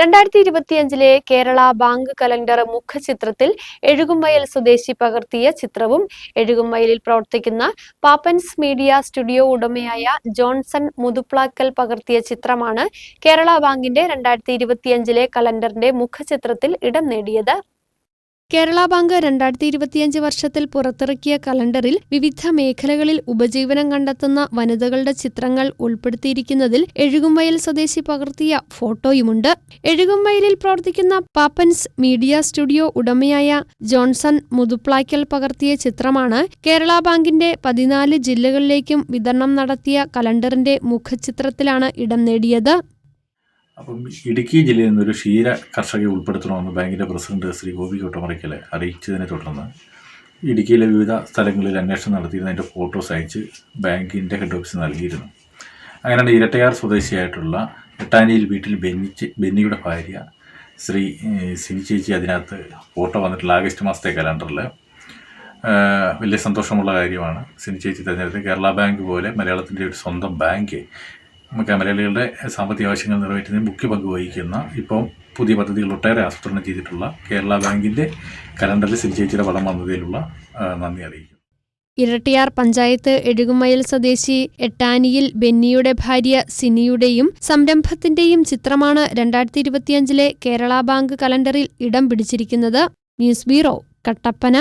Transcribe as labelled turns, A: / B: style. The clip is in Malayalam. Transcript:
A: 2025 കേരള ബാങ്ക് കലണ്ടർ മുഖചിത്രത്തിൽ എഴുകുംവയൽ സ്വദേശി പകർത്തിയ ചിത്രവും എഴുകുംവയലിൽ പ്രവർത്തിക്കുന്ന പാപ്പൻസ് മീഡിയ സ്റ്റുഡിയോ ഉടമയായ ജോൺസൺ മുതുപ്ലാക്കൽ പകർത്തിയ ചിത്രമാണ് കേരള ബാങ്കിന്റെ 2025 കലണ്ടറിന്റെ മുഖചിത്രത്തിൽ ഇടം നേടിയത്. കേരള ബാങ്ക് 2025 വർഷത്തിൽ പുറത്തിറക്കിയ കലണ്ടറിൽ വിവിധ മേഖലകളിൽ ഉപജീവനം കണ്ടെത്തുന്ന വനിതകളുടെ ചിത്രങ്ങൾ ഉൾപ്പെടുത്തിയിരിക്കുന്നതിൽ എഴുകുംവയൽ സ്വദേശി പകർത്തിയ ഫോട്ടോയുമുണ്ട്. എഴുകുംവയലിൽ പ്രവർത്തിക്കുന്ന പാപ്പൻസ് മീഡിയ സ്റ്റുഡിയോ ഉടമയായ ജോൺസൺ മുതുപ്ലാക്കൽ പകർത്തിയ ചിത്രമാണ് കേരള ബാങ്കിന്റെ 14 ജില്ലകളിലേക്കും വിതരണം നടത്തിയ കലണ്ടറിന്റെ മുഖചിത്രത്തിലാണ് ഇടം നേടിയത്.
B: അപ്പം ഇടുക്കി ജില്ലയിൽ നിന്നൊരു ക്ഷീര കർഷകരെ ഉൾപ്പെടുത്തണമെന്ന് ബാങ്കിൻ്റെ പ്രസിഡന്റ് ശ്രീ ഗോപി കോട്ടമറയ്ക്കൽ അറിയിച്ചതിനെ തുടർന്ന് ഇടുക്കിയിലെ വിവിധ സ്ഥലങ്ങളിൽ അന്വേഷണം നടത്തിയിരുന്നതിൻ്റെ ഫോട്ടോസ് അയച്ച് ബാങ്കിൻ്റെ ഹെഡ് ഓഫീസിൽ നൽകിയിരുന്നു. അങ്ങനെയാണ് ഇരട്ടയാർ സ്വദേശിയായിട്ടുള്ള എട്ടാനിയിൽ വീട്ടിൽ ബെന്നിയുടെ ഭാര്യ ശ്രീ സിനി ചേച്ചി അതിനകത്ത് ഫോട്ടോ വന്നിട്ടുള്ള ആഗസ്റ്റ് മാസത്തെ കലണ്ടറിൽ വലിയ സന്തോഷമുള്ള കാര്യമാണ്. സിനി ചേച്ചി തിരഞ്ഞെടുത്ത് കേരള ബാങ്ക് പോലെ മലയാളത്തിൻ്റെ ഒരു സ്വന്തം ബാങ്ക് മലയാളികളുടെ സാമ്പത്തിക ആവശ്യങ്ങൾ നിറവേറ്റുന്നതിന് മുഖ്യ പങ്ക് വഹിക്കുന്ന ഇപ്പോൾ പുതിയ പദ്ധതികൾ ഒട്ടേറെ ആസൂത്രണം ചെയ്തിട്ടുള്ള കേരള ബാങ്കിൻ്റെ കലണ്ടറിൽ സിനി ചേച്ചിയുടെ പടം വന്നതിലുള്ള നന്ദി അറിയിക്കും.
A: ഇരട്ടിയാർ പഞ്ചായത്ത് എഴുകുംവയൽ സ്വദേശി എട്ടാനിയിൽ ബെന്നിയുടെ ഭാര്യ സിനിയുടെയും സംരംഭത്തിന്റെയും ചിത്രമാണ് 2025 കേരള ബാങ്ക് കലണ്ടറിൽ ഇടം പിടിച്ചിരിക്കുന്നത്. News bureau, Kattappana.